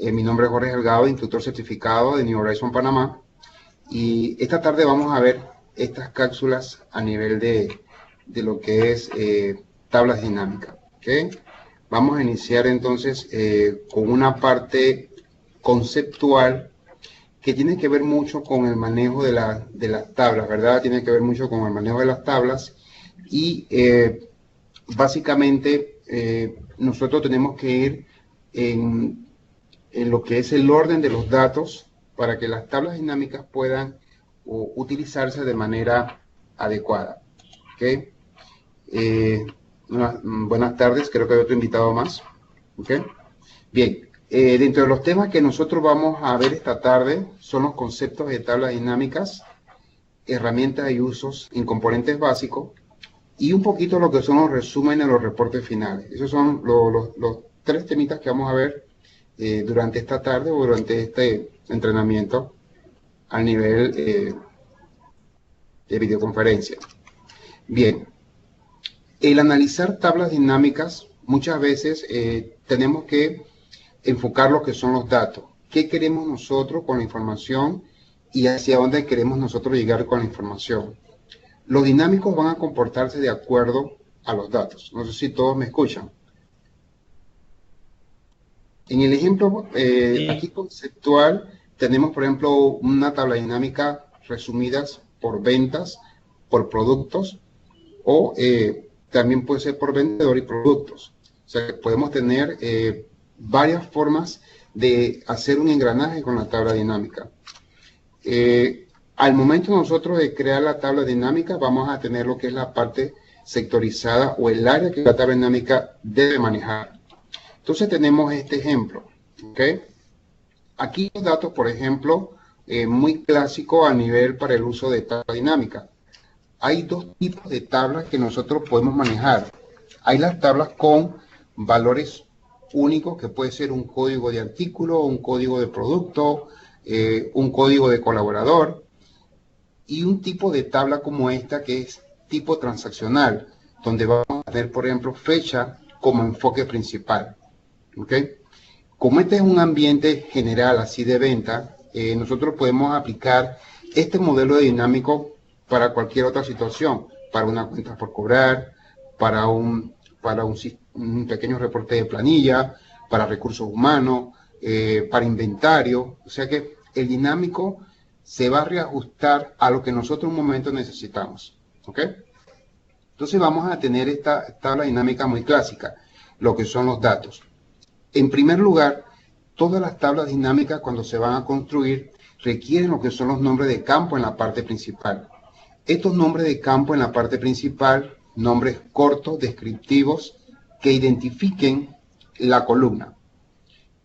Mi nombre es Jorge Delgado, instructor certificado de New Horizon Panamá. Y esta tarde vamos a ver estas cápsulas a nivel de lo que es tablas dinámicas. ¿Okay? Vamos a iniciar entonces con una parte conceptual que tiene que ver mucho con el manejo de las tablas, ¿verdad? Tiene que ver mucho con el manejo de las tablas y básicamente nosotros tenemos que ir en lo que es el orden de los datos para que las tablas dinámicas puedan utilizarse de manera adecuada. ¿Okay? Buenas tardes, creo que hay otro invitado más. ¿Okay? Bien, dentro de los temas que nosotros vamos a ver esta tarde son los conceptos de tablas dinámicas, herramientas y usos en componentes básicos, y un poquito lo que son los resúmenes de los reportes finales. Esos son los tres temitas que vamos a ver durante esta tarde o durante este entrenamiento a nivel de videoconferencia. Bien, el analizar tablas dinámicas, muchas veces tenemos que enfocar lo que son los datos. ¿Qué queremos nosotros con la información y hacia dónde queremos nosotros llegar con la información? Los dinámicos van a comportarse de acuerdo a los datos. No sé si todos me escuchan. En el ejemplo aquí conceptual tenemos, por ejemplo, una tabla dinámica resumidas por ventas, por productos, o también puede ser por vendedor y productos. O sea, que podemos tener varias formas de hacer un engranaje con la tabla dinámica. Al momento nosotros de crear la tabla dinámica, vamos a tener lo que es la parte sectorizada o el área que la tabla dinámica debe manejar. Entonces tenemos este ejemplo. ¿Okay? Aquí los datos, por ejemplo, muy clásico a nivel para el uso de tabla dinámica. Hay dos tipos de tablas que nosotros podemos manejar. Hay las tablas con valores únicos, que puede ser un código de artículo, un código de producto, un código de colaborador, y un tipo de tabla como esta que es tipo transaccional, donde vamos a tener, por ejemplo, fecha como enfoque principal. ¿Okay? Como este es un ambiente general así de venta, nosotros podemos aplicar este modelo de dinámico para cualquier otra situación, para una cuenta por cobrar, para un pequeño reporte de planilla, para recursos humanos, para inventario. O sea que el dinámico se va a reajustar a lo que nosotros en un momento necesitamos. ¿Ok? Entonces vamos a tener esta tabla dinámica muy clásica, lo que son los datos. En primer lugar, todas las tablas dinámicas cuando se van a construir requieren lo que son los nombres de campo en la parte principal. Estos nombres de campo en la parte principal, nombres cortos, descriptivos, que identifiquen la columna.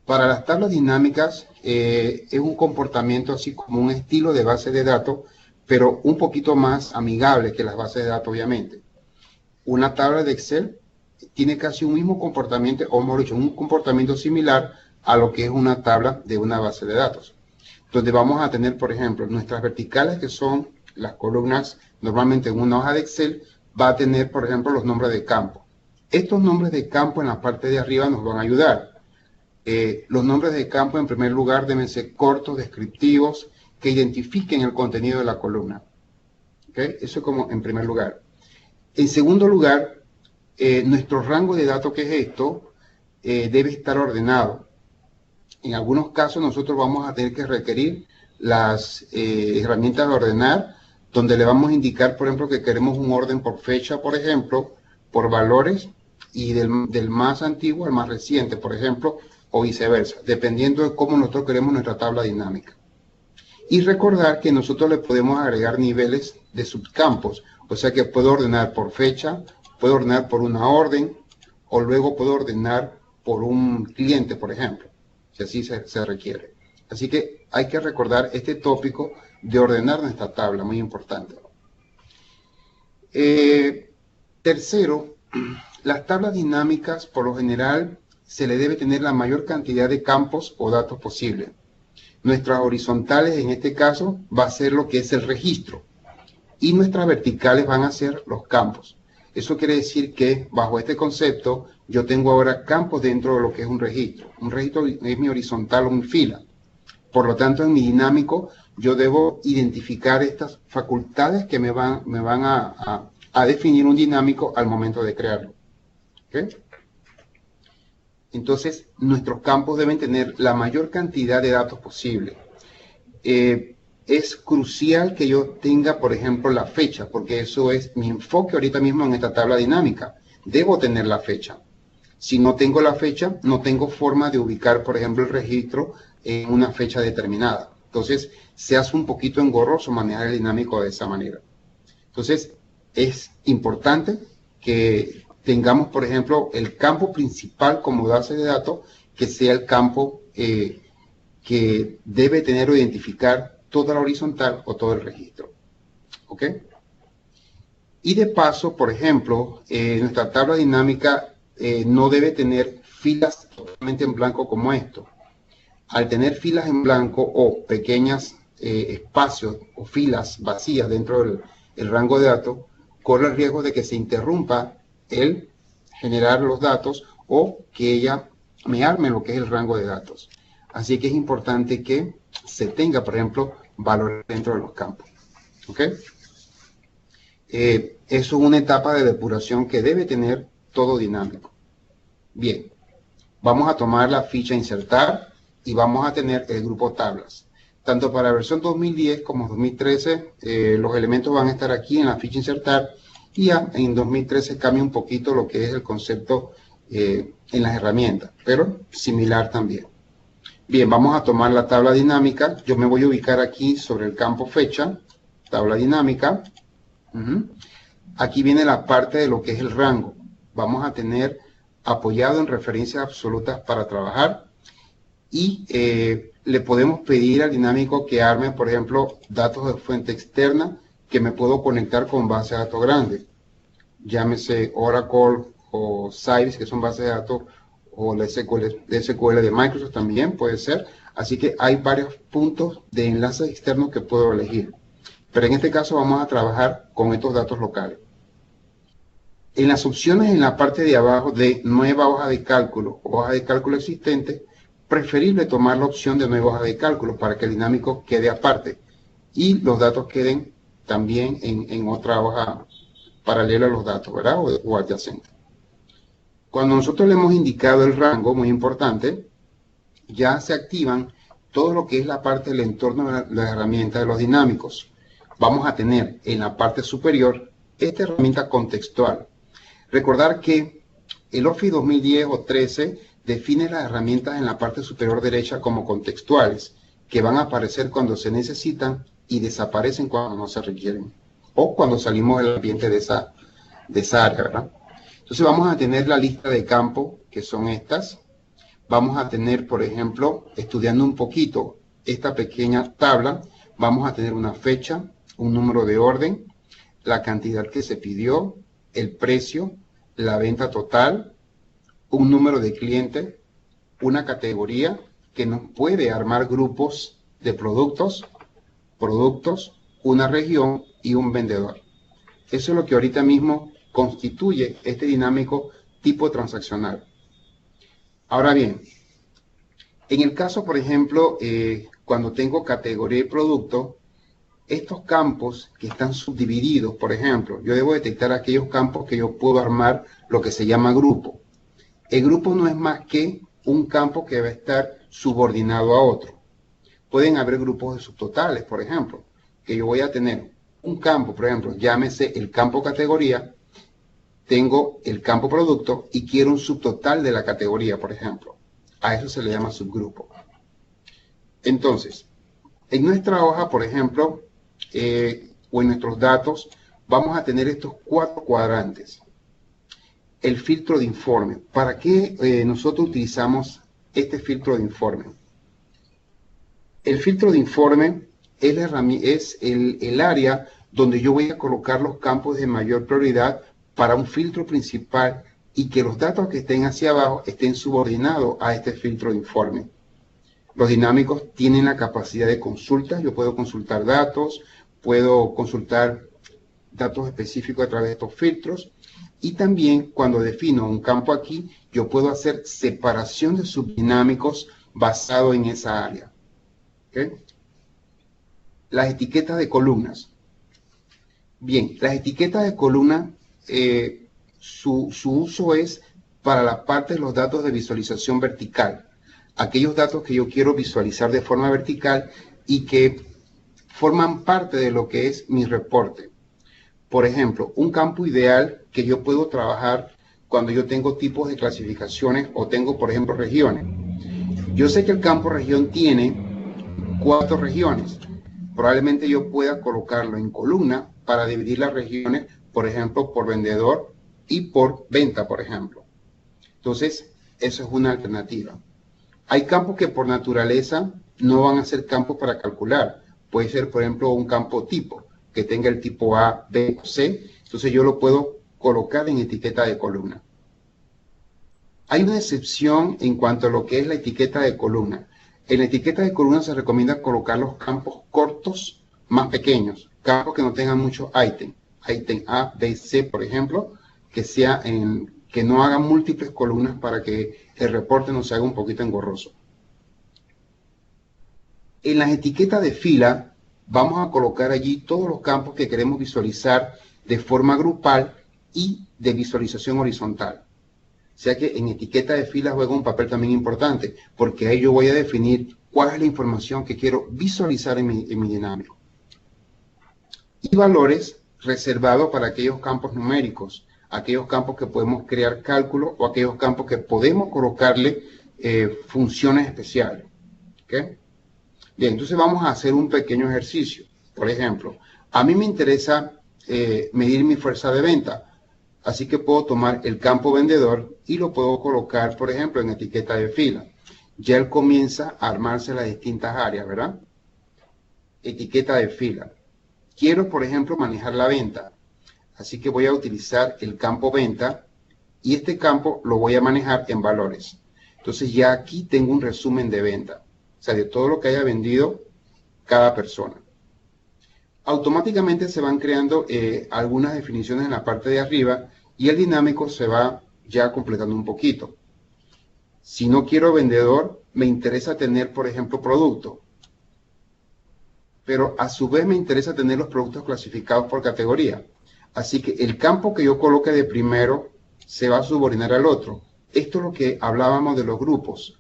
Para las tablas dinámicas es un comportamiento así como un estilo de base de datos, pero un poquito más amigable que las bases de datos, obviamente. Una tabla de Excel tiene casi un mismo comportamiento, o mejor dicho, un comportamiento similar a lo que es una tabla de una base de datos. Donde vamos a tener, por ejemplo, nuestras verticales, que son las columnas, normalmente en una hoja de Excel, va a tener, por ejemplo, los nombres de campo. Estos nombres de campo en la parte de arriba nos van a ayudar. Los nombres de campo, en primer lugar, deben ser cortos, descriptivos, que identifiquen el contenido de la columna. ¿Okay? Eso como en primer lugar. En segundo lugar, nuestro rango de datos, que es esto, debe estar ordenado. En algunos casos nosotros vamos a tener que requerir las herramientas de ordenar, donde le vamos a indicar, por ejemplo, que queremos un orden por fecha, por ejemplo, por valores, y del más antiguo al más reciente, por ejemplo, o viceversa, dependiendo de cómo nosotros queremos nuestra tabla dinámica. Y recordar que nosotros le podemos agregar niveles de subcampos, o sea que puedo ordenar por fecha, puedo ordenar por una orden, o luego puedo ordenar por un cliente, por ejemplo, si así se requiere. Así que hay que recordar este tópico de ordenar nuestra tabla, muy importante. Tercero, las tablas dinámicas, por lo general, se le debe tener la mayor cantidad de campos o datos posible. Nuestras horizontales, en este caso, va a ser lo que es el registro. Y nuestras verticales van a ser los campos. Eso quiere decir que bajo este concepto yo tengo ahora campos dentro de lo que es un registro. Un registro es mi horizontal o mi fila. Por lo tanto, en mi dinámico yo debo identificar estas facultades que me van a definir un dinámico al momento de crearlo. ¿Okay? Entonces, nuestros campos deben tener la mayor cantidad de datos posible. Es crucial que yo tenga, por ejemplo, la fecha, porque eso es mi enfoque ahorita mismo en esta tabla dinámica. Debo tener la fecha. Si no tengo la fecha, no tengo forma de ubicar, por ejemplo, el registro en una fecha determinada. Entonces, se hace un poquito engorroso manejar el dinámico de esa manera. Entonces, es importante que tengamos, por ejemplo, el campo principal como base de datos, que sea el campo que debe tener o identificar toda la horizontal o todo el registro. ¿Ok? Y de paso, por ejemplo, nuestra tabla dinámica no debe tener filas totalmente en blanco como esto. Al tener filas en blanco o pequeños espacios o filas vacías dentro del rango de datos, corre el riesgo de que se interrumpa el generar los datos o que ella me arme lo que es el rango de datos. Así que es importante que se tenga, por ejemplo, valor dentro de los campos. ¿Ok? Eso es una etapa de depuración que debe tener todo dinámico. Bien, vamos a tomar la ficha insertar y vamos a tener el grupo tablas. Tanto para la versión 2010 como 2013, los elementos van a estar aquí en la ficha insertar y ya en 2013 cambia un poquito lo que es el concepto en las herramientas, pero similar también. Bien, vamos a tomar la tabla dinámica. Yo me voy a ubicar aquí sobre el campo fecha, tabla dinámica. Aquí viene la parte de lo que es el rango. Vamos a tener apoyado en referencias absolutas para trabajar y le podemos pedir al dinámico que arme, por ejemplo, datos de fuente externa que me puedo conectar con base de datos grandes. Llámese Oracle o Sybase, que son bases de datos, o la SQL de Microsoft también puede ser. Así que hay varios puntos de enlaces externos que puedo elegir. Pero en este caso vamos a trabajar con estos datos locales. En las opciones en la parte de abajo de nueva hoja de cálculo o hoja de cálculo existente, preferible tomar la opción de nueva hoja de cálculo para que el dinámico quede aparte y los datos queden también en otra hoja paralela a los datos, ¿verdad? O adyacente. Cuando nosotros le hemos indicado el rango, muy importante, ya se activan todo lo que es la parte del entorno de las herramientas de los dinámicos. Vamos a tener en la parte superior esta herramienta contextual. Recordar que el Office 2010 o 13 define las herramientas en la parte superior derecha como contextuales, que van a aparecer cuando se necesitan y desaparecen cuando no se requieren, o cuando salimos del ambiente de esa área, ¿verdad? Entonces vamos a tener la lista de campos, que son estas. Vamos a tener, por ejemplo, estudiando un poquito esta pequeña tabla, vamos a tener una fecha, un número de orden, la cantidad que se pidió, el precio, la venta total, un número de cliente, una categoría que nos puede armar grupos de productos, una región y un vendedor. Eso es lo que ahorita mismo constituye este dinámico tipo transaccional. Ahora bien, en el caso, por ejemplo, cuando tengo categoría y producto, estos campos que están subdivididos, por ejemplo, yo debo detectar aquellos campos que yo puedo armar lo que se llama grupo. El grupo no es más que un campo que va a estar subordinado a otro. Pueden haber grupos de subtotales, por ejemplo, que yo voy a tener un campo, por ejemplo, llámese el campo categoría, tengo el campo producto y quiero un subtotal de la categoría, por ejemplo. A eso se le llama subgrupo. Entonces, en nuestra hoja, por ejemplo, o en nuestros datos, vamos a tener estos 4 cuadrantes. El filtro de informe. ¿Para qué nosotros utilizamos este filtro de informe? El filtro de informe es el área donde yo voy a colocar los campos de mayor prioridad para un filtro principal y que los datos que estén hacia abajo estén subordinados a este filtro de informe. Los dinámicos tienen la capacidad de consulta. Yo puedo consultar datos, puedo consultar datos específicos a través de estos filtros. Y también cuando defino un campo aquí, yo puedo hacer separación de subdinámicos basado en esa área. ¿Okay? Las etiquetas de columnas. Bien, las etiquetas de columna, su uso es para la parte de los datos de visualización vertical. Aquellos datos que yo quiero visualizar de forma vertical y que forman parte de lo que es mi reporte. Por ejemplo, un campo ideal que yo puedo trabajar cuando yo tengo tipos de clasificaciones o tengo, por ejemplo, regiones. Yo sé que el campo región tiene 4 regiones. Probablemente yo pueda colocarlo en columna para dividir las regiones, por ejemplo, por vendedor y por venta, por ejemplo. Entonces, eso es una alternativa. Hay campos que por naturaleza no van a ser campos para calcular. Puede ser, por ejemplo, un campo tipo, que tenga el tipo A, B o C. Entonces yo lo puedo colocar en etiqueta de columna. Hay una excepción en cuanto a lo que es la etiqueta de columna. En la etiqueta de columna se recomienda colocar los campos cortos más pequeños, campos que no tengan muchos ítems, ítem A, B, C, por ejemplo, que no hagan múltiples columnas para que el reporte no se haga un poquito engorroso. En las etiquetas de fila vamos a colocar allí todos los campos que queremos visualizar de forma grupal y de visualización horizontal. O sea que en etiqueta de fila juega un papel también importante, porque ahí yo voy a definir cuál es la información que quiero visualizar en mi dinámico. Y valores reservados para aquellos campos numéricos, aquellos campos que podemos crear cálculos o aquellos campos que podemos colocarle funciones especiales. ¿Okay? Bien, entonces vamos a hacer un pequeño ejercicio. Por ejemplo, a mí me interesa medir mi fuerza de venta. Así que puedo tomar el campo vendedor y lo puedo colocar, por ejemplo, en etiqueta de fila. Ya él comienza a armarse las distintas áreas, ¿verdad? Etiqueta de fila. Quiero, por ejemplo, manejar la venta. Así que voy a utilizar el campo venta y este campo lo voy a manejar en valores. Entonces ya aquí tengo un resumen de venta. O sea, de todo lo que haya vendido cada persona. Automáticamente se van creando algunas definiciones en la parte de arriba y el dinámico se va ya completando un poquito. Si no quiero vendedor, me interesa tener, por ejemplo, producto. Pero a su vez me interesa tener los productos clasificados por categoría. Así que el campo que yo coloque de primero se va a subordinar al otro. Esto es lo que hablábamos de los grupos.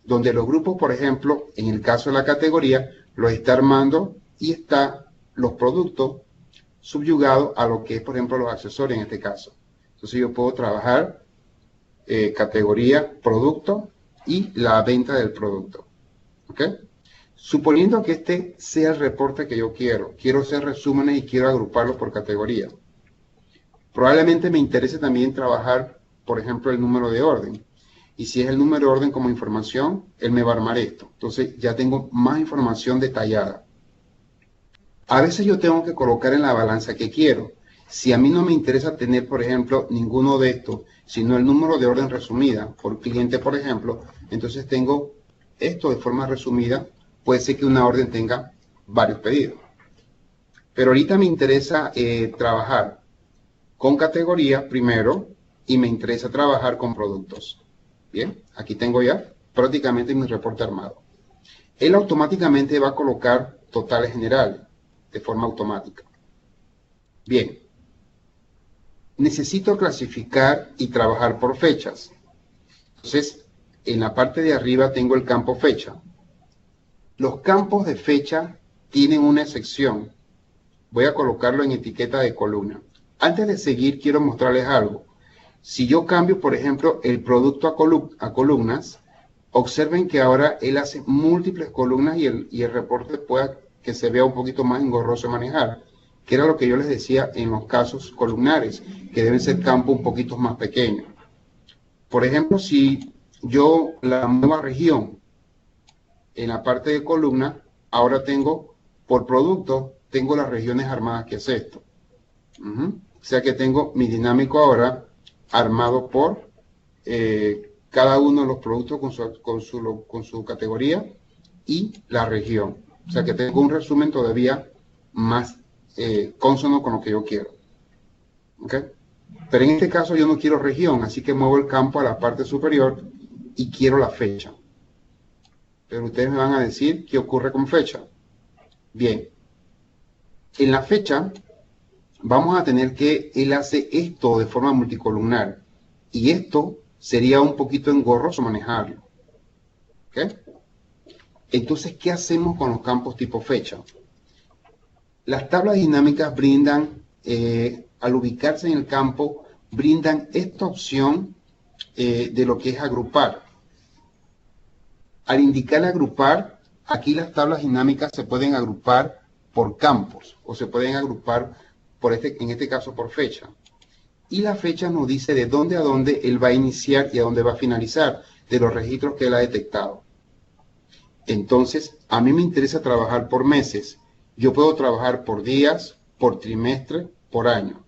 Donde los grupos, por ejemplo, en el caso de la categoría, los está armando y está los productos subyugados a lo que es, por ejemplo, los accesorios en este caso. Entonces yo puedo trabajar categoría, producto y la venta del producto. ¿Ok? Suponiendo que este sea el reporte que yo quiero hacer resúmenes y quiero agruparlos por categoría. Probablemente me interese también trabajar, por ejemplo, el número de orden. Y si es el número de orden como información, él me va a armar esto. Entonces ya tengo más información detallada. A veces yo tengo que colocar en la balanza que quiero. Si a mí no me interesa tener, por ejemplo, ninguno de estos, sino el número de orden resumida por cliente, por ejemplo, entonces tengo esto de forma resumida. Puede ser que una orden tenga varios pedidos. Pero ahorita me interesa trabajar con categoría primero y me interesa trabajar con productos. Bien, aquí tengo ya prácticamente mi reporte armado. Él automáticamente va a colocar totales generales de forma automática. Bien, necesito clasificar y trabajar por fechas. Entonces, en la parte de arriba tengo el campo fecha. Los campos de fecha tienen una sección. Voy a colocarlo en etiqueta de columna. Antes de seguir, quiero mostrarles algo. Si yo cambio, por ejemplo, el producto a columnas, observen que ahora él hace múltiples columnas y el reporte pueda que se vea un poquito más engorroso de manejar, que era lo que yo les decía en los casos columnares, que deben ser campos un poquito más pequeños. Por ejemplo, si yo la nueva región en la parte de columna, ahora tengo por producto, tengo las regiones armadas, que es esto. O sea que tengo mi dinámico ahora armado por cada uno de los productos con su categoría y la región. O sea que tengo un resumen todavía más consono con lo que yo quiero. ¿ok? Pero en este caso yo no quiero región, así que muevo el campo a la parte superior y quiero la fecha. Pero ustedes me van a decir qué ocurre con fecha. Bien, en la fecha vamos a tener que él hace esto de forma multicolumnar y esto sería un poquito engorroso manejarlo. ¿Ok? Entonces, ¿qué hacemos con los campos tipo fecha? Las tablas dinámicas brindan, al ubicarse en el campo, brindan esta opción de lo que es agrupar. Al indicar agrupar, aquí las tablas dinámicas se pueden agrupar por campos o se pueden agrupar en este caso por fecha. Y la fecha nos dice de dónde a dónde él va a iniciar y a dónde va a finalizar de los registros que él ha detectado. Entonces, a mí me interesa trabajar por meses. Yo puedo trabajar por días, por trimestre, por año.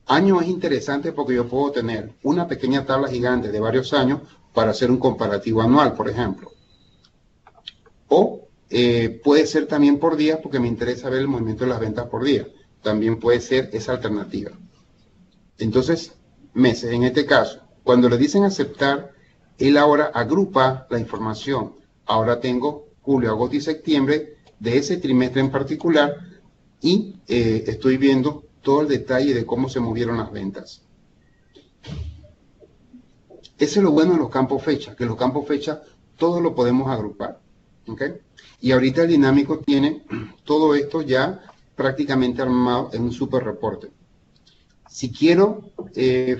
Año es interesante porque yo puedo tener una pequeña tabla gigante de varios años para hacer un comparativo anual, por ejemplo. O puede ser también por día porque me interesa ver el movimiento de las ventas por día. También puede ser esa alternativa. Entonces, meses en este caso. Cuando le dicen aceptar, él ahora agrupa la información. Ahora tengo julio, agosto y septiembre de ese trimestre en particular y estoy viendo todo el detalle de cómo se movieron las ventas. Ese es lo bueno de los campos fecha, que los campos fecha todo lo podemos agrupar. ¿Okay? Y ahorita el dinámico tiene todo esto ya prácticamente armado en un super reporte. Si quiero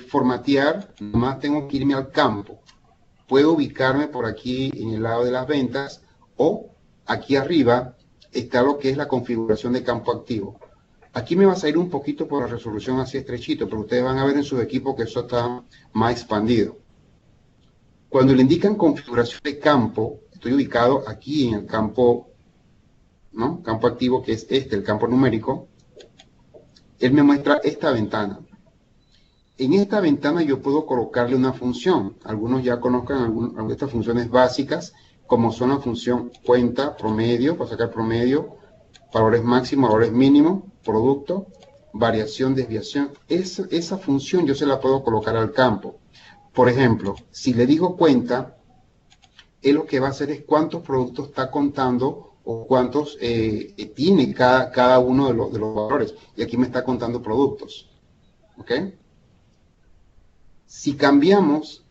formatear, nomás tengo que irme al campo. Puedo ubicarme por aquí en el lado de las ventas o aquí arriba está lo que es la configuración de campo activo. Aquí me va a salir un poquito por la resolución así estrechito, pero ustedes van a ver en sus equipos que eso está más expandido. Cuando le indican configuración de campo, estoy ubicado aquí en el campo, ¿no? Campo activo, que es el campo numérico. Él me muestra esta ventana. En esta ventana yo puedo colocarle una función. Algunos ya conozcan algunas de estas funciones básicas, como son la función cuenta, promedio, para sacar promedio, valores máximos, valores mínimos, producto, variación, desviación. Esa función yo se la puedo colocar al campo. Por ejemplo, si le digo cuenta, él lo que va a hacer es cuántos productos está contando o cuántos tiene cada uno de los valores. Y aquí me está contando productos. ¿Ok? Si cambiamos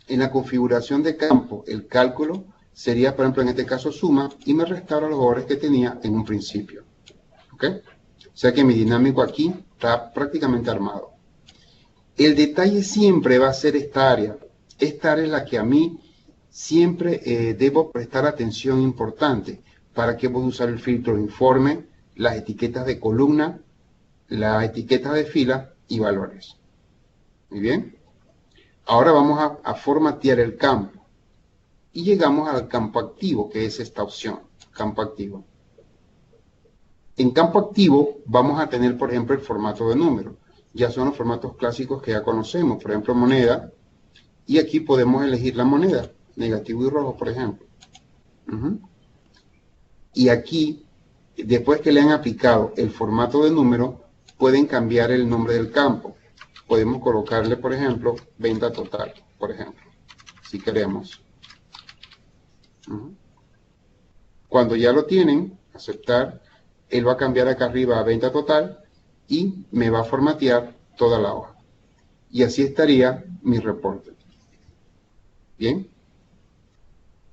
en la configuración de campo el cálculo, sería, por ejemplo, en este caso suma y me restaura los valores que tenía en un principio. ¿Ok? O sea que mi dinámico aquí está prácticamente armado. El detalle siempre va a ser esta área. Esta área es la que a mí siempre debo prestar atención importante. ¿Para qué voy a usar el filtro de informe, las etiquetas de columna, las etiquetas de fila y valores? Muy bien. Ahora vamos a formatear el campo. Y llegamos al campo activo, que es esta opción, campo activo. En campo activo vamos a tener, por ejemplo, el formato de número. Ya son los formatos clásicos que ya conocemos, por ejemplo, moneda. Y aquí podemos elegir la moneda, negativo y rojo, por ejemplo. Y aquí, después que le han aplicado el formato de número, pueden cambiar el nombre del campo. Podemos colocarle, por ejemplo, venta total, por ejemplo, si queremos. Cuando ya lo tienen, aceptar, él va a cambiar acá arriba a venta total y me va a formatear toda la hoja. Y así estaría mi reporte. Bien.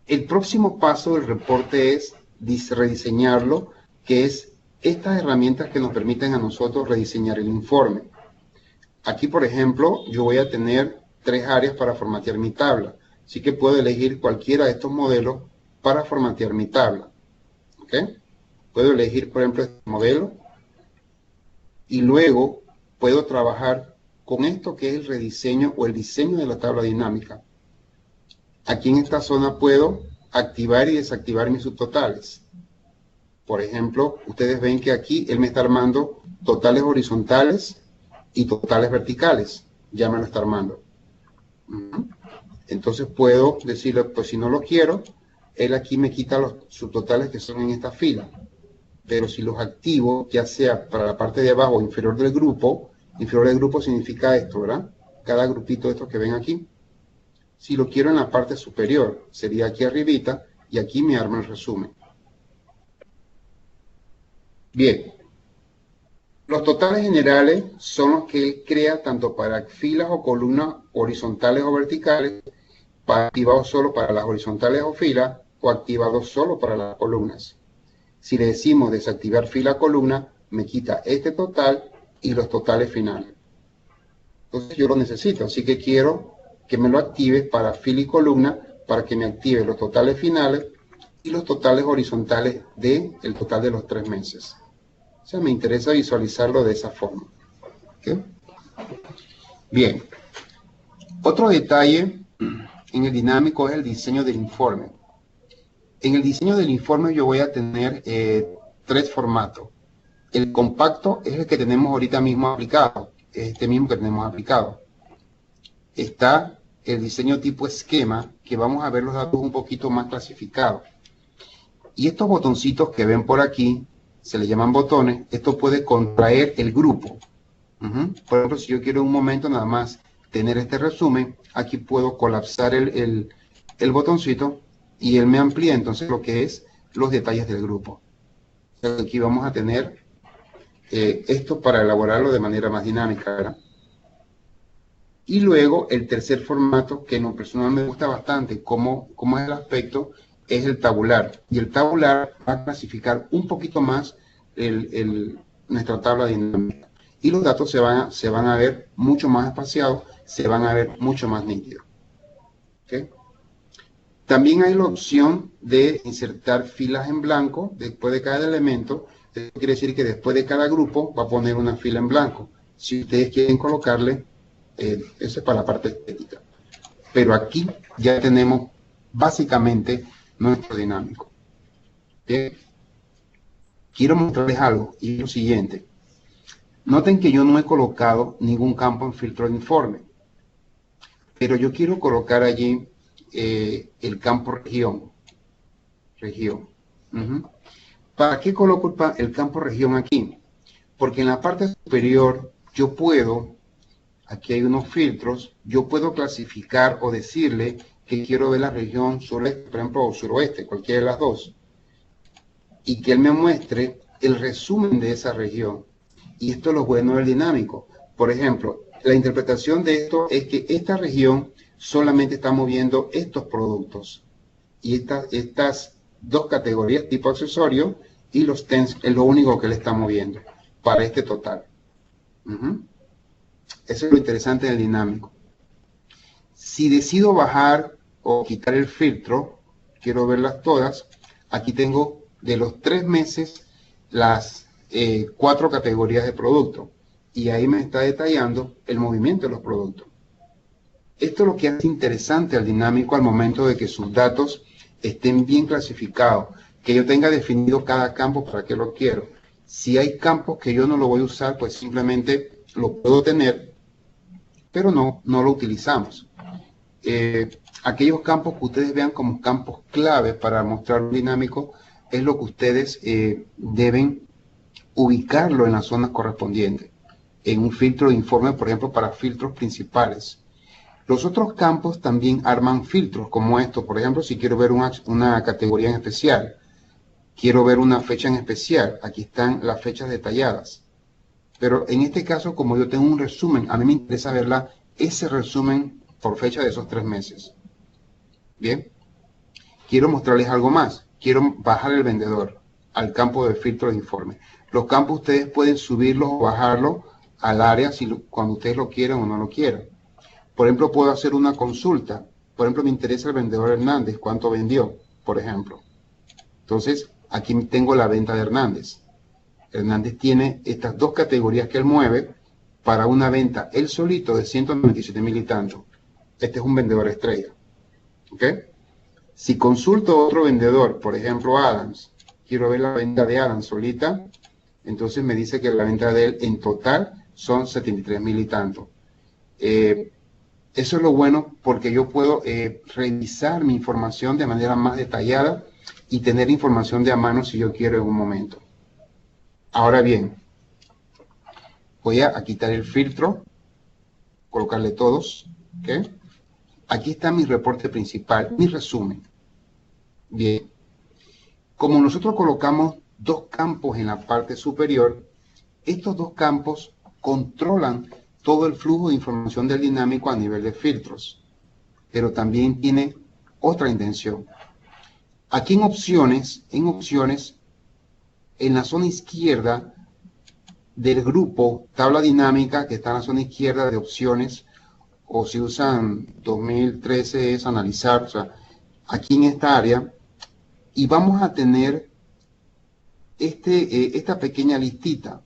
El próximo paso del reporte es rediseñarlo, que es estas herramientas que nos permiten a nosotros rediseñar el informe. Aquí, por ejemplo, yo voy a tener 3 áreas para formatear mi tabla. Así que puedo elegir cualquiera de estos modelos para formatear mi tabla. ¿Ok? Puedo elegir, por ejemplo, este modelo. Y luego puedo trabajar con esto que es el rediseño o el diseño de la tabla dinámica. Aquí en esta zona puedo activar y desactivar mis subtotales. Por ejemplo, ustedes ven que aquí él me está armando totales horizontales y totales verticales. Ya me lo está armando. Entonces puedo decirle, pues si no lo quiero, él aquí me quita los subtotales que son en esta fila. Pero si los activo, ya sea para la parte de abajo o inferior del grupo, Inferior del grupo significa esto, ¿verdad? Cada grupito de estos que ven aquí. Si lo quiero en la parte superior, sería aquí arribita, y aquí me arma el resumen. Bien. Los totales generales son los que él crea tanto para filas o columnas horizontales o verticales, activados solo para las horizontales o filas, o activados solo para las columnas. Si le decimos desactivar fila columna, me quita este total y los totales finales. Entonces yo lo necesito, así que quiero que me lo active para fila y columna, para que me active los totales finales y los totales horizontales del total de los 3 meses. O sea, me interesa visualizarlo de esa forma. ¿Okay? Bien. Otro detalle en el dinámico es el diseño del informe. En el diseño del informe yo voy a tener 3 formatos. El compacto es el que tenemos ahorita mismo aplicado, este mismo que tenemos aplicado. Está el diseño tipo esquema, que vamos a ver los datos un poquito más clasificados. Y estos botoncitos que ven por aquí, se le llaman botones, esto puede contraer el grupo. Por ejemplo, si yo quiero un momento nada más tener este resumen, aquí puedo colapsar el botoncito y él me amplía entonces lo que es los detalles del grupo. Aquí vamos a tener esto para elaborarlo de manera más dinámica, ¿verdad? Y luego el tercer formato, que en lo personal me gusta bastante, como es el aspecto, es el tabular. Y el tabular va a clasificar un poquito más nuestra tabla dinámica. Y los datos se van a ver mucho más espaciados, se van a ver mucho más nítidos. ¿Okay? También hay la opción de insertar filas en blanco después de cada elemento. Eso quiere decir que después de cada grupo va a poner una fila en blanco. Si ustedes quieren colocarle, eso es para la parte estética. Pero aquí ya tenemos básicamente nuestro dinámico. Bien. Quiero mostrarles algo, y es lo siguiente. Noten que yo no he colocado ningún campo en filtro de informe, pero yo quiero colocar allí el campo región. ¿Para qué coloco el campo región aquí? Porque en la parte superior yo puedo, aquí hay unos filtros, yo puedo clasificar o decirle que quiero ver la región sureste, por ejemplo, o suroeste, cualquiera de las dos, y que él me muestre el resumen de esa región. Y esto es lo bueno del dinámico. Por ejemplo, la interpretación de esto es que esta región solamente está moviendo estos productos. Y estas dos categorías, tipo accesorio, y los TENS es lo único que le está moviendo para este total. Eso es lo interesante del dinámico. Si decido bajar o quitar el filtro, quiero verlas todas, aquí tengo de los 3 meses las 4 categorías de producto y ahí me está detallando el movimiento de los productos. Esto es lo que hace interesante al dinámico al momento de que sus datos estén bien clasificados, que yo tenga definido cada campo para qué lo quiero. Si hay campos que yo no lo voy a usar, pues simplemente lo puedo tener, pero no lo utilizamos. Aquellos campos que ustedes vean como campos clave para mostrar un dinámico es lo que ustedes deben ubicarlo en las zonas correspondientes, en un filtro de informe, por ejemplo, para filtros principales. Los otros campos también arman filtros como esto. Por ejemplo, si quiero ver una categoría en especial, quiero ver una fecha en especial, aquí están las fechas detalladas. Pero en este caso, como yo tengo un resumen, a mí me interesa verla, ese resumen por fecha de esos 3 meses. Bien, quiero mostrarles algo más. Quiero bajar el vendedor al campo de filtro de informe. Los campos ustedes pueden subirlos o bajarlos al área cuando ustedes lo quieran o no lo quieran. Por ejemplo, puedo hacer una consulta. Por ejemplo, me interesa el vendedor Hernández, cuánto vendió, por ejemplo. Entonces, aquí tengo la venta de Hernández. Hernández tiene estas 2 categorías que él mueve para una venta, él solito, de 197,000 y tanto. Este es un vendedor estrella. ¿Ok? Si consulto a otro vendedor, por ejemplo, Adams, quiero ver la venta de Adams solita, entonces me dice que la venta de él en total son 73,000 y tanto. Eso es lo bueno porque yo puedo revisar mi información de manera más detallada y tener información de a mano si yo quiero en un momento. Ahora bien, Voy a quitar el filtro, colocarle todos, ¿ok? Aquí está mi reporte principal, mi resumen. Bien, como nosotros colocamos dos campos en la parte superior, estos dos campos controlan todo el flujo de información del dinámico a nivel de filtros, pero también tiene otra intención. Aquí en opciones, en la zona izquierda del grupo tabla dinámica, que está en la zona izquierda de opciones, o si usan 2013 es analizar, o sea, aquí en esta área, y vamos a tener esta pequeña listita.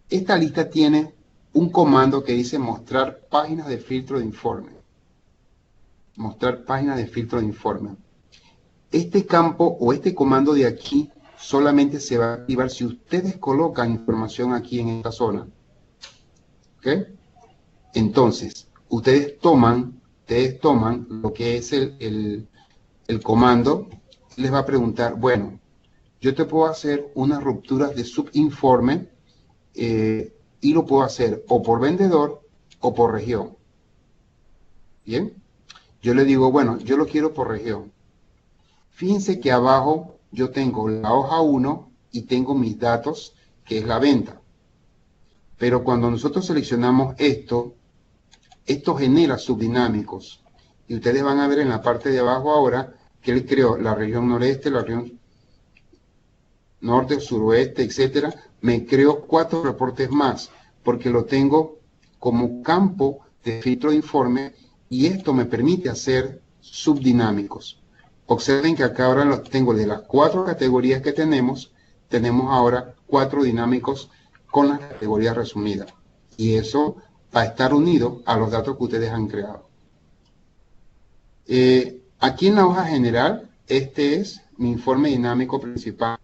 Esta lista tiene un comando que dice mostrar páginas de filtro de informe. Mostrar páginas de filtro de informe. Este campo o este comando de aquí solamente se va a activar si ustedes colocan información aquí en esta zona. ¿Ok? Entonces, ustedes toman lo que es el comando, les va a preguntar, bueno, yo te puedo hacer unas rupturas de subinforme y lo puedo hacer o por vendedor o por región. Bien, yo le digo, bueno, yo lo quiero por región. Fíjense que abajo yo tengo la hoja 1 y tengo mis datos, que es la venta. Pero cuando nosotros seleccionamos esto genera subdinámicos. Y ustedes van a ver en la parte de abajo ahora que él creó la región noreste, la región norte, suroeste, etcétera. Me creó 4 reportes más, porque lo tengo como campo de filtro de informe y esto me permite hacer subdinámicos. Observen que acá ahora los tengo de las 4 categorías que tenemos ahora 4 dinámicos con las categorías resumidas. Y eso va a estar unido a los datos que ustedes han creado. Aquí en la hoja general, este es mi informe dinámico principal.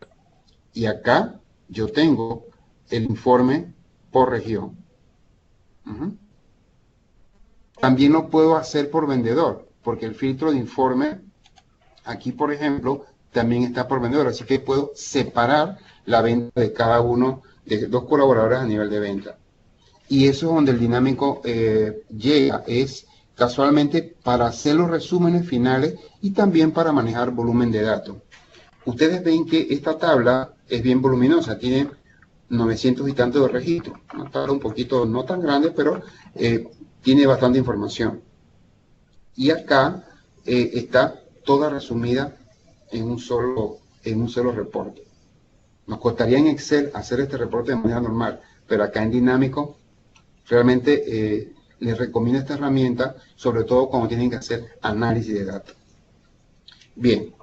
Y acá yo tengo el informe por región. También lo puedo hacer por vendedor, porque el filtro de informe, aquí por ejemplo, también está por vendedor. Así que puedo separar la venta de cada uno de 2 colaboradores a nivel de venta. Y eso es donde el dinámico llega, es casualmente para hacer los resúmenes finales y también para manejar volumen de datos. Ustedes ven que esta tabla es bien voluminosa, tiene 900 y tantos de registros. Una tabla un poquito no tan grande, pero tiene bastante información. Y acá está toda resumida en un solo reporte. Nos costaría en Excel hacer este reporte de manera normal, pero acá en dinámico realmente les recomiendo esta herramienta, sobre todo cuando tienen que hacer análisis de datos. Bien.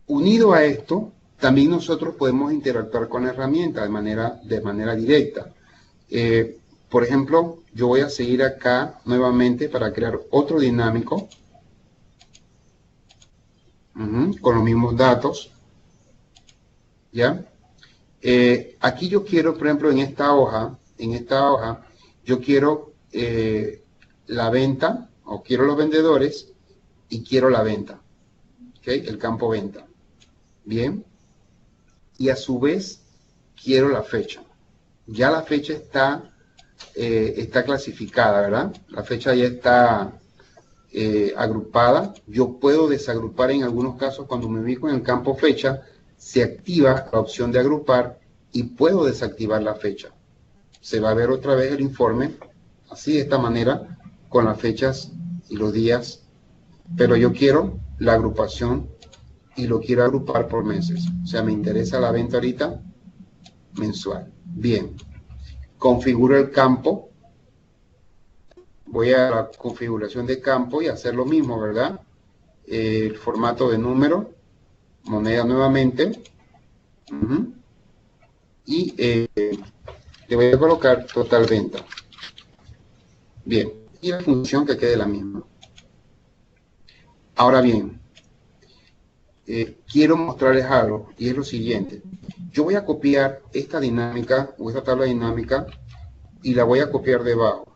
Unido a esto, también nosotros podemos interactuar con la herramienta de manera directa. Por ejemplo, yo voy a seguir acá nuevamente para crear otro dinámico con los mismos datos. ¿Ya? Aquí yo quiero, por ejemplo, en esta hoja, yo quiero la venta, o quiero los vendedores, y quiero la venta, ¿ok? El campo venta. Bien. Y a su vez, quiero la fecha. Ya la fecha está clasificada, ¿verdad? La fecha ya está agrupada. Yo puedo desagrupar en algunos casos cuando me ubico en el campo fecha, se activa la opción de agrupar y puedo desactivar la fecha. Se va a ver otra vez el informe, así de esta manera, con las fechas y los días, pero yo quiero la agrupación y lo quiero agrupar por meses. O sea, me interesa la venta ahorita mensual. Bien, configuro el campo. Voy a la configuración de campo y hacer lo mismo, ¿verdad? El formato de número, moneda nuevamente. Y le voy a colocar total venta. Bien, y la función que quede la misma. Ahora bien, quiero mostrarles algo y es lo siguiente. Yo voy a copiar esta dinámica o esta tabla dinámica y la voy a copiar debajo.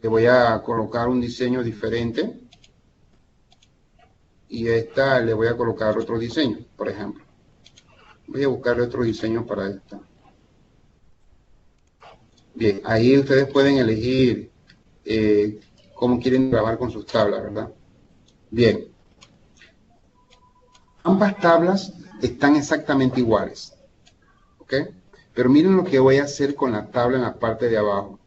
Le voy a colocar un diseño diferente y a esta le voy a colocar otro diseño, por ejemplo. Voy a buscar otro diseño para esta. Bien, ahí ustedes pueden elegir cómo quieren trabajar con sus tablas, ¿verdad? Bien, ambas tablas están exactamente iguales, ¿ok? Pero miren lo que voy a hacer con la tabla en la parte de abajo.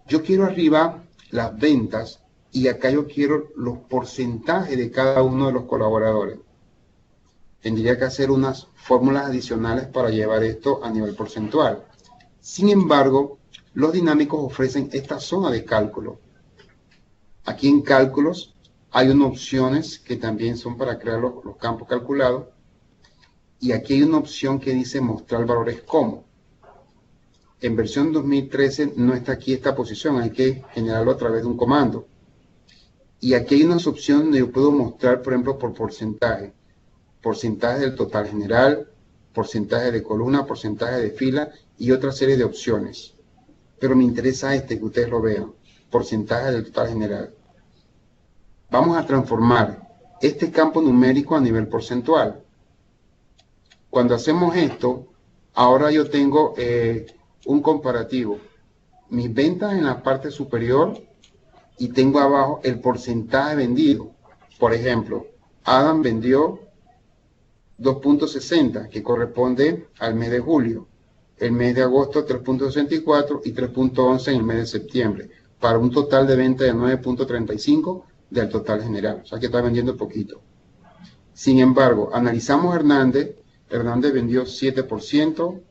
Yo quiero arriba las ventas y acá yo quiero los porcentajes de cada uno de los colaboradores. Tendría que hacer unas fórmulas adicionales para llevar esto a nivel porcentual. Sin embargo, los dinámicos ofrecen esta zona de cálculo. Aquí en cálculos hay unas opciones que también son para crear los campos calculados. Y aquí hay una opción que dice mostrar valores como. En versión 2013 no está aquí esta posición, hay que generarlo a través de un comando. Y aquí hay unas opciones donde yo puedo mostrar, por ejemplo, por porcentaje. Porcentaje del total general, porcentaje de columna, porcentaje de fila y otra serie de opciones. Pero me interesa que ustedes lo vean. Porcentaje del total general. Vamos a transformar este campo numérico a nivel porcentual. Cuando hacemos esto, ahora yo tengo un comparativo. Mis ventas en la parte superior y tengo abajo el porcentaje vendido. Por ejemplo, Adam vendió 2.60, que corresponde al mes de julio. El mes de agosto 3.64 y 3.11 en el mes de septiembre, para un total de venta de 9.35 del total general. O sea que está vendiendo poquito. Sin embargo, analizamos a Hernández. Hernández vendió 7%,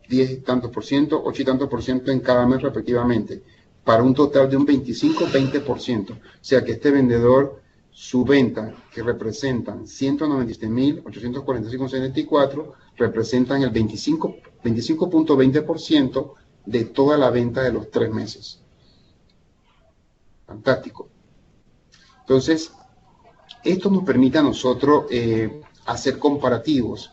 10 y tantos por ciento, 8 y tantos por ciento en cada mes respectivamente, para un total de un 25-20%. O sea que este vendedor, su venta, que representan 197.845,74, representan el 25.20% de toda la venta de los 3 meses. Fantástico. Entonces, esto nos permite a nosotros hacer comparativos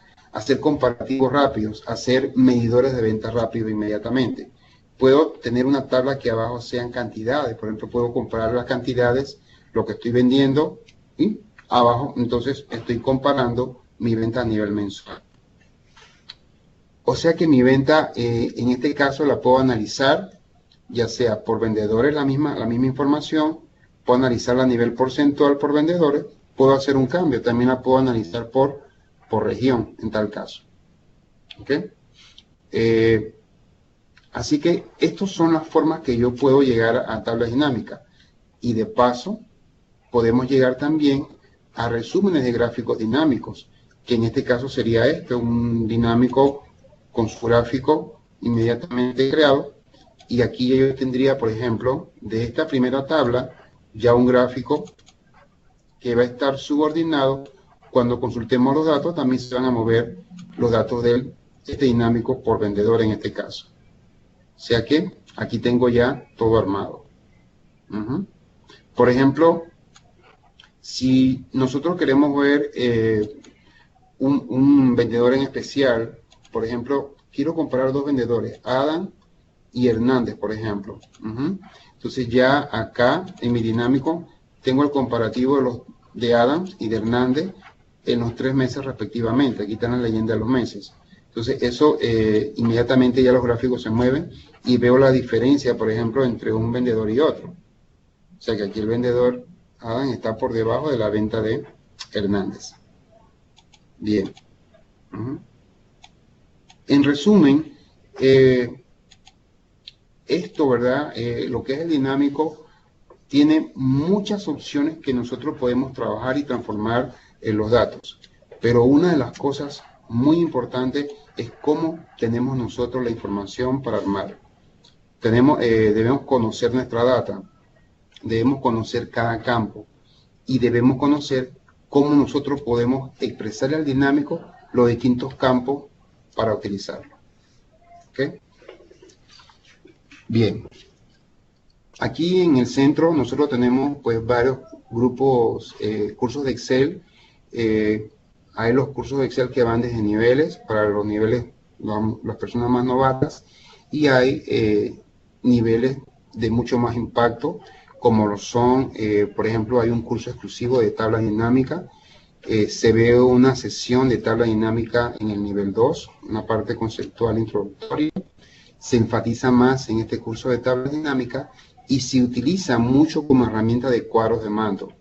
rápidos, hacer medidores de venta rápido inmediatamente. Puedo tener una tabla que abajo sean cantidades, por ejemplo, puedo comparar las cantidades, lo que estoy vendiendo, y abajo entonces estoy comparando mi venta a nivel mensual. O sea que mi venta, en este caso, la puedo analizar, ya sea por vendedores, la misma información, puedo analizarla a nivel porcentual por vendedores, puedo hacer un cambio, también la puedo analizar por región, en tal caso. ¿Ok? Así que estas son las formas que yo puedo llegar a tablas dinámicas. Y de paso, podemos llegar también a resúmenes de gráficos dinámicos, que en este caso sería un dinámico con su gráfico inmediatamente creado. Y aquí yo tendría, por ejemplo, de esta primera tabla, ya un gráfico que va a estar subordinado. Cuando consultemos los datos, también se van a mover los datos de este dinámico por vendedor en este caso. O sea que aquí tengo ya todo armado. Por ejemplo, si nosotros queremos ver un vendedor en especial, por ejemplo, quiero comparar dos vendedores, Adam y Hernández, por ejemplo. Entonces ya acá en mi dinámico tengo el comparativo de Adam y de Hernández en los 3 meses respectivamente. Aquí está la leyenda de los meses. Entonces eso inmediatamente ya los gráficos se mueven y veo la diferencia, por ejemplo, entre un vendedor y otro. O sea que aquí el vendedor Adam está por debajo de la venta de Hernández. Bien. En resumen, esto, ¿verdad? Lo que es el dinámico tiene muchas opciones que nosotros podemos trabajar y transformar en los datos. Pero una de las cosas muy importantes es cómo tenemos nosotros la información para armar. Debemos conocer nuestra data, debemos conocer cada campo y debemos conocer cómo nosotros podemos expresar al dinámico los distintos campos para utilizarlo. ¿Okay? Bien. Aquí en el centro nosotros tenemos pues varios grupos, cursos de Excel. Hay los cursos de Excel que van desde niveles, para los niveles, las personas más novatas, y hay niveles de mucho más impacto, como lo son, por ejemplo, hay un curso exclusivo de tabla dinámica, se ve una sesión de tabla dinámica en el nivel 2, una parte conceptual introductoria. Se enfatiza más en este curso de tabla dinámica y se utiliza mucho como herramienta de cuadros de mando.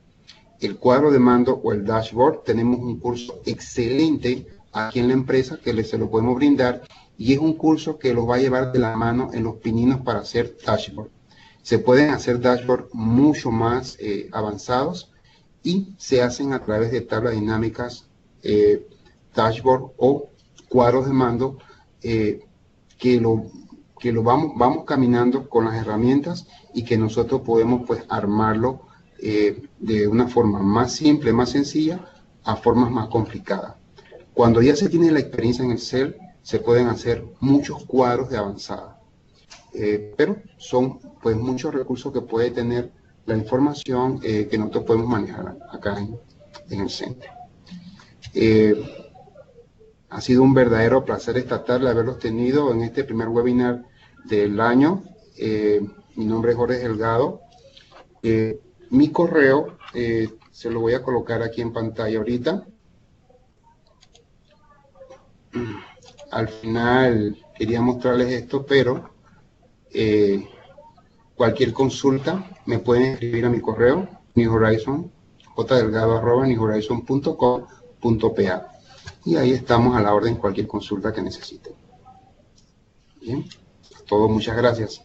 El cuadro de mando o el dashboard, tenemos un curso excelente aquí en la empresa que se lo podemos brindar, y es un curso que los va a llevar de la mano en los pininos para hacer dashboard. Se pueden hacer dashboard mucho más avanzados y se hacen a través de tablas dinámicas, dashboard o cuadros de mando, que lo vamos caminando con las herramientas y que nosotros podemos pues armarlo de una forma más simple, más sencilla, a formas más complicadas. Cuando ya se tiene la experiencia en Excel, se pueden hacer muchos cuadros de avanzada. Pero son pues muchos recursos que puede tener la información que nosotros podemos manejar acá en el centro. Ha sido un verdadero placer esta tarde haberlos tenido en este primer webinar del año. Mi nombre es Jorge Delgado. Mi correo se lo voy a colocar aquí en pantalla ahorita. Al final quería mostrarles esto, pero cualquier consulta me pueden escribir a mi correo, newhorizon, jdelgado@newhorizon.com.pa, y ahí estamos a la orden cualquier consulta que necesiten. Bien, a todos muchas gracias.